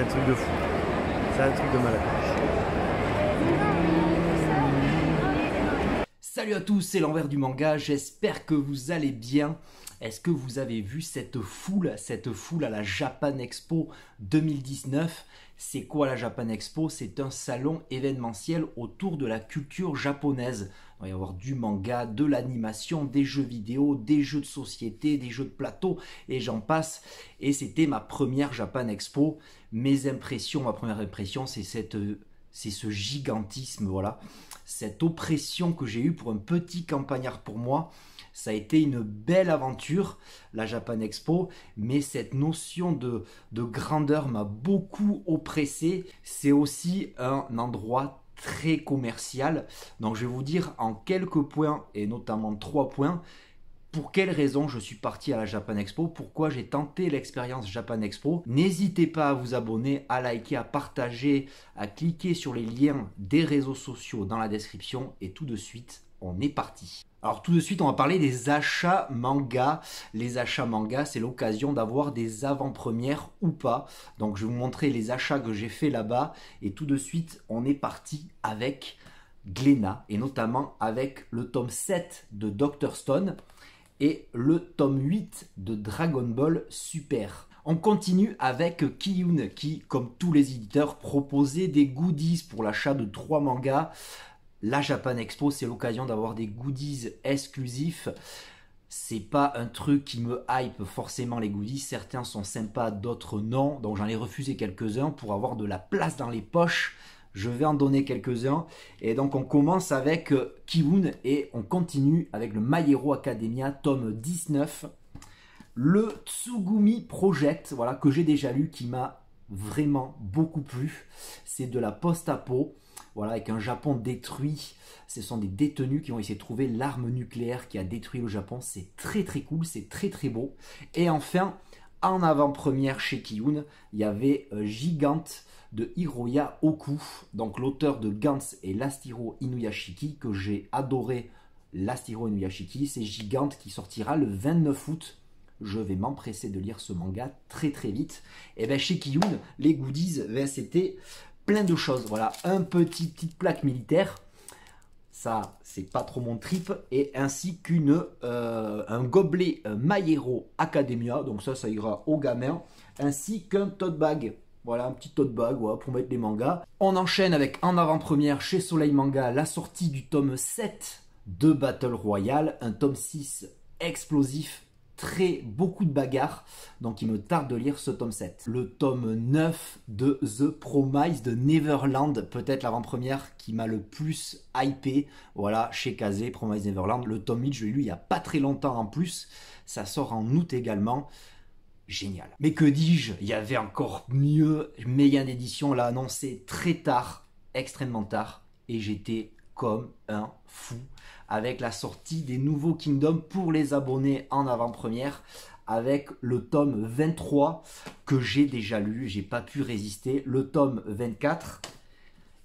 truc de fou. C'est un truc de malade. Salut à tous, c'est l'envers du manga, j'espère que vous allez bien. Est-ce que vous avez vu cette foule à la Japan Expo 2019? C'est quoi la Japan Expo? C'est un salon événementiel autour de la culture japonaise. Il va y avoir du manga, de l'animation, des jeux vidéo, des jeux de société, des jeux de plateau et j'en passe. Et c'était ma première Japan Expo. Ma première impression, c'est ce gigantisme, voilà. Cette oppression que j'ai eue pour un petit campagnard pour moi. Ça a été une belle aventure, la Japan Expo, mais cette notion de grandeur m'a beaucoup oppressé. C'est aussi un endroit très commercial. Donc je vais vous dire en quelques points, et notamment 3 points, pour quelles raisons je suis parti à la Japan Expo, pourquoi j'ai tenté l'expérience Japan Expo. N'hésitez pas à vous abonner, à liker, à partager, à cliquer sur les liens des réseaux sociaux dans la description. Et tout de suite, on est parti. Alors tout de suite, on va parler des achats manga. Les achats manga, c'est l'occasion d'avoir des avant-premières ou pas. Donc je vais vous montrer les achats que j'ai fait là-bas. Et tout de suite, on est parti avec Glénat. Et notamment avec le tome 7 de Dr Stone et le tome 8 de Dragon Ball Super. On continue avec Kiyun qui, comme tous les éditeurs, proposait des goodies pour l'achat de 3 mangas. La Japan Expo, c'est l'occasion d'avoir des goodies exclusifs. C'est pas un truc qui me hype forcément les goodies. Certains sont sympas, d'autres non. Donc j'en ai refusé quelques-uns pour avoir de la place dans les poches. Je vais en donner quelques-uns. Et donc on commence avec Kiyun et on continue avec le My Hero Academia, tome 19. Le Tsugumi Project, voilà, que j'ai déjà lu, qui m'a vraiment beaucoup plu. C'est de la post-apo. Voilà, avec un Japon détruit, ce sont des détenus qui ont essayé de trouver l'arme nucléaire qui a détruit le Japon. C'est très très cool, c'est très très beau. Et enfin, en avant-première chez Kiyun, il y avait Gigante de Hiroya Oku, donc l'auteur de Gantz et Last Hero Inuyashiki, que j'ai adoré. Last Hero Inuyashiki, c'est Gigante qui sortira le 29 août. Je vais m'empresser de lire ce manga très très vite. Et bien chez Kiyun, les goodies, c'était plein de choses. Voilà, petite plaque militaire, ça c'est pas trop mon trip, et ainsi un gobelet My Hero Academia, donc ça ira aux gamins, ainsi qu'un tote bag. Voilà, un petit tote bag, voilà, pour mettre les mangas. On enchaîne avec en avant-première chez Soleil Manga la sortie du tome 7 de Battle Royale, un tome 6 explosif, beaucoup de bagarres, donc il me tarde de lire ce tome 7. Le tome 9 de The Promise de Neverland, peut-être l'avant-première qui m'a le plus hypé, voilà, chez Kazé, Promise Neverland. Le tome 8, je l'ai lu il n'y a pas très longtemps en plus, ça sort en août également. Génial. Mais que dis-je, il y avait encore mieux, Megan d'édition l'a annoncé très tard, extrêmement tard, et j'étais comme un fou avec la sortie des nouveaux Kingdom pour les abonnés en avant-première, avec le tome 23 que j'ai déjà lu, j'ai pas pu résister, le tome 24,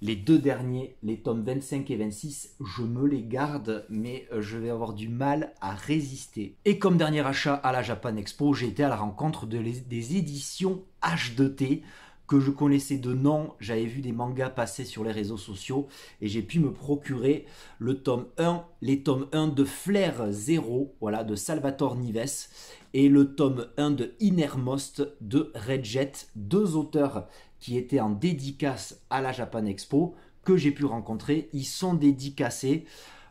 les deux derniers, les tomes 25 et 26, je me les garde, mais je vais avoir du mal à résister. Et comme dernier achat à la Japan Expo, j'ai été à la rencontre des éditions H2T, que je connaissais de nom, j'avais vu des mangas passer sur les réseaux sociaux et j'ai pu me procurer le tome 1, les tomes 1 de Flair Zero, voilà, de Salvatore Nives, et le tome 1 de Innermost de Red Jet, 2 auteurs qui étaient en dédicace à la Japan Expo, que j'ai pu rencontrer. Ils sont dédicacés.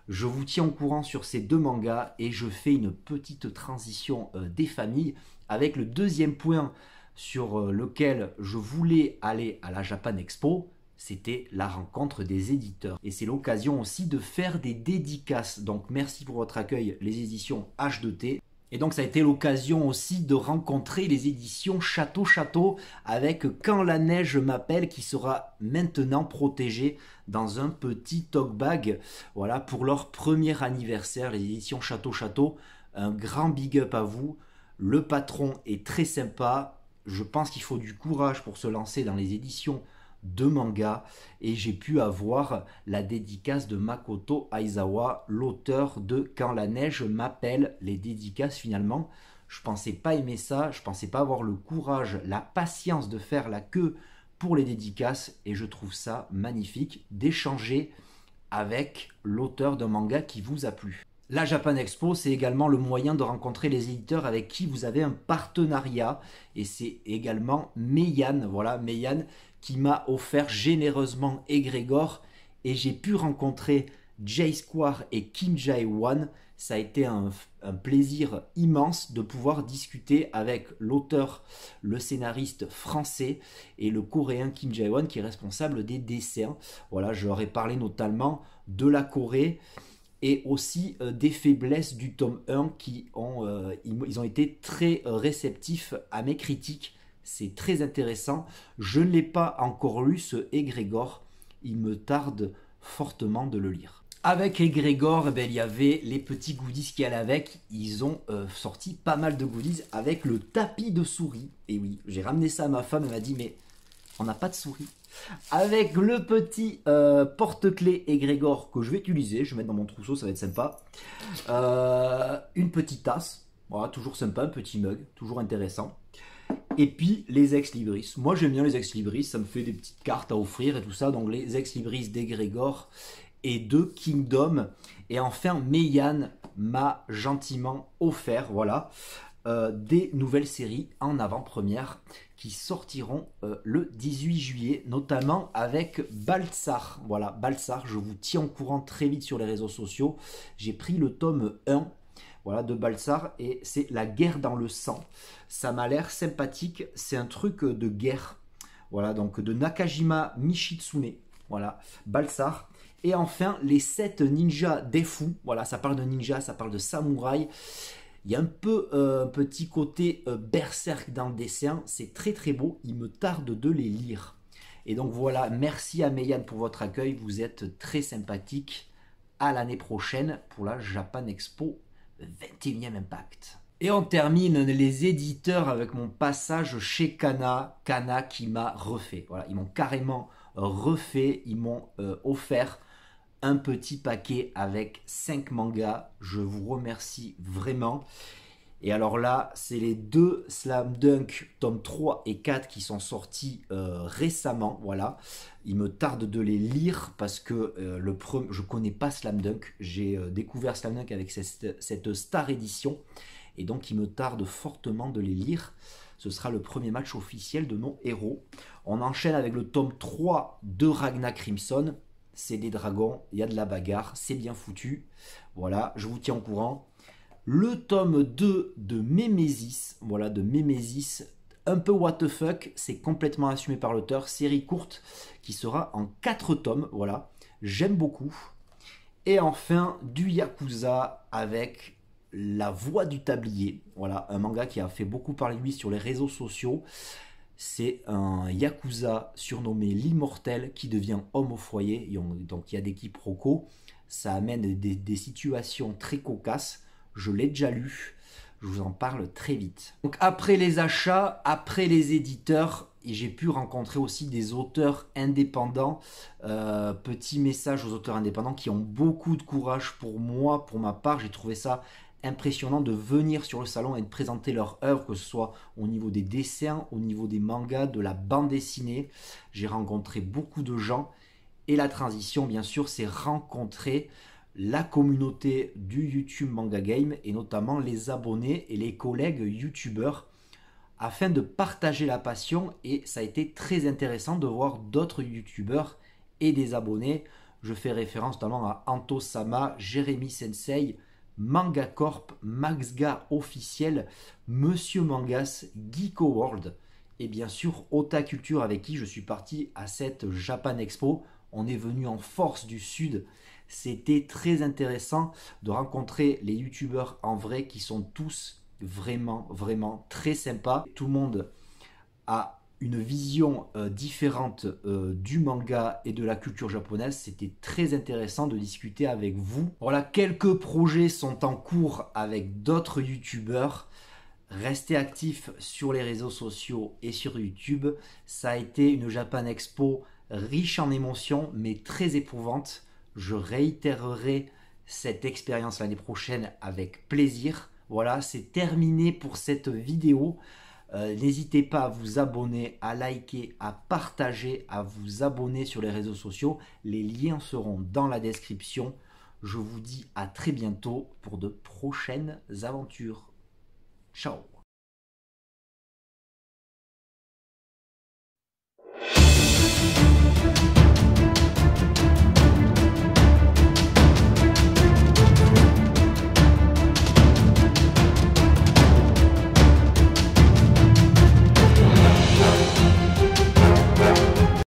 Je vous tiens au courant sur ces 2 mangas et je fais une petite transition des familles avec le deuxième point sur lequel je voulais aller à la Japan Expo, c'était la rencontre des éditeurs. Et c'est l'occasion aussi de faire des dédicaces. Donc merci pour votre accueil, les éditions H2T. Et donc ça a été l'occasion aussi de rencontrer les éditions Château avec Quand la neige m'appelle, qui sera maintenant protégé dans un petit tote bag. Voilà, pour leur premier anniversaire, les éditions Château. Un grand big up à vous. Le patron est très sympa. Je pense qu'il faut du courage pour se lancer dans les éditions de manga et j'ai pu avoir la dédicace de Makoto Aizawa, l'auteur de Quand la neige m'appelle. Les dédicaces, finalement, je pensais pas aimer ça, je pensais pas avoir le courage, la patience de faire la queue pour les dédicaces et je trouve ça magnifique d'échanger avec l'auteur d'un manga qui vous a plu. La Japan Expo, c'est également le moyen de rencontrer les éditeurs avec qui vous avez un partenariat et c'est également Meian, voilà, Meian qui m'a offert généreusement Egregor et j'ai pu rencontrer J Square et Kim Jae-won. Ça a été un plaisir immense de pouvoir discuter avec l'auteur, le scénariste français et le coréen Kim Jae-won qui est responsable des dessins. Voilà, je leur ai parlé notamment de la Corée et aussi des faiblesses du tome 1 ils ont été très réceptifs à mes critiques. C'est très intéressant. Je ne l'ai pas encore lu ce Egregor. Il me tarde fortement de le lire. Avec Egregor, il y avait les petits goodies qui allaient avec. Ils ont sorti pas mal de goodies avec le tapis de souris. Et oui, j'ai ramené ça à ma femme, elle m'a dit mais on n'a pas de souris. Avec le petit porte-clés Egregor que je vais utiliser, je vais mettre dans mon trousseau, ça va être sympa. Une petite tasse, voilà, toujours sympa, un petit mug, toujours intéressant. Et puis les ex-libris. Moi j'aime bien les ex-libris, ça me fait des petites cartes à offrir et tout ça. Donc les ex-libris d'Egregor et de Kingdom. Et enfin, Meian m'a gentiment offert, voilà, des nouvelles séries en avant-première qui sortiront le 18 juillet, notamment avec Baltzar. Voilà, Baltzar, je vous tiens au courant très vite sur les réseaux sociaux. J'ai pris le tome 1. Voilà, de Baltzar, et c'est La guerre dans le sang. Ça m'a l'air sympathique, c'est un truc de guerre. Voilà, donc de Nakajima Michitsune. Voilà, Baltzar. Et enfin, les 7 ninjas des fous. Voilà, ça parle de ninja, ça parle de samouraï. Il y a un peu un petit côté berserk dans le dessin. C'est très très beau, il me tarde de les lire. Et donc voilà, merci à Meian pour votre accueil. Vous êtes très sympathique. À l'année prochaine pour la Japan Expo 21e Impact. Et on termine les éditeurs avec mon passage chez Kana. Kana qui m'a refait. Voilà, ils m'ont carrément refait. Ils m'ont offert un petit paquet avec 5 mangas. Je vous remercie vraiment. Et alors là, c'est les 2 Slam Dunk tome 3 et 4 qui sont sortis récemment. Voilà, il me tarde de les lire parce que je ne connais pas Slam Dunk. J'ai découvert Slam Dunk avec cette Star Edition. Et donc, il me tarde fortement de les lire. Ce sera le premier match officiel de nos héros. On enchaîne avec le tome 3 de Ragna Crimson. C'est des dragons, il y a de la bagarre, c'est bien foutu. Voilà, je vous tiens au courant. Le tome 2 de Mémésis, voilà, de Mémésis, un peu what the fuck, c'est complètement assumé par l'auteur, série courte qui sera en 4 tomes, voilà, j'aime beaucoup. Et enfin, du Yakuza avec La Voix du Tablier, voilà, un manga qui a fait beaucoup parler de lui sur les réseaux sociaux. C'est un Yakuza surnommé l'Immortel qui devient homme au foyer, donc il y a des quiproquos, ça amène des situations très cocasses. Je l'ai déjà lu, je vous en parle très vite. Donc après les achats, après les éditeurs, j'ai pu rencontrer aussi des auteurs indépendants. Petit message aux auteurs indépendants qui ont beaucoup de courage pour moi, pour ma part. J'ai trouvé ça impressionnant de venir sur le salon et de présenter leur œuvre, que ce soit au niveau des dessins, au niveau des mangas, de la bande dessinée. J'ai rencontré beaucoup de gens et la transition, bien sûr, c'est rencontrer la communauté du YouTube Manga Game et notamment les abonnés et les collègues youtubeurs afin de partager la passion, et ça a été très intéressant de voir d'autres youtubeurs et des abonnés. Je fais référence notamment à Anto Sama, Jérémy Sensei, Manga Corp, Maxga officiel, Monsieur Mangas, Geeko World et bien sûr Ota Culture avec qui je suis parti à cette Japan Expo. On est venu en force du sud. C'était très intéressant de rencontrer les youtubeurs en vrai qui sont tous vraiment très sympas. Tout le monde a une vision différente du manga et de la culture japonaise. C'était très intéressant de discuter avec vous. Voilà, quelques projets sont en cours avec d'autres youtubeurs. Restez actifs sur les réseaux sociaux et sur YouTube. Ça a été une Japan Expo riche en émotions mais très éprouvante. Je réitérerai cette expérience l'année prochaine avec plaisir. Voilà, c'est terminé pour cette vidéo. N'hésitez pas à vous abonner, à liker, à partager, à vous abonner sur les réseaux sociaux. Les liens seront dans la description. Je vous dis à très bientôt pour de prochaines aventures. Ciao!